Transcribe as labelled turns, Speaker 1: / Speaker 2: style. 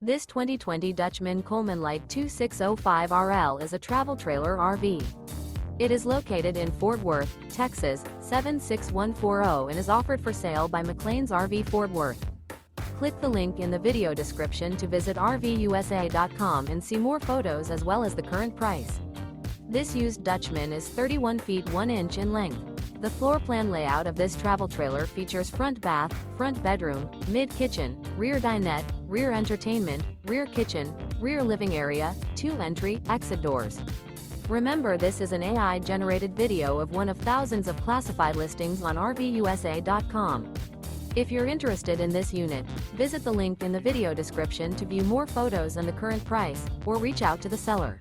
Speaker 1: This 2020 Dutchmen Coleman LITE 2605RL is a travel trailer RV. It is located in Fort Worth, Texas, 76140 and is offered for sale by McClain's RV Fort Worth. Click the link in the video description to visit RVUSA.com and see more photos as well as the current price. This used Dutchman is 31 feet 1 inch in length. The floor plan layout of this travel trailer features front bath, front bedroom, mid-kitchen, rear dinette, rear entertainment, rear kitchen, rear living area, 2 entry, exit doors. Remember, this is an AI-generated video of one of thousands of classified listings on RVUSA.com. If you're interested in this unit, visit the link in the video description to view more photos and the current price, or reach out to the seller.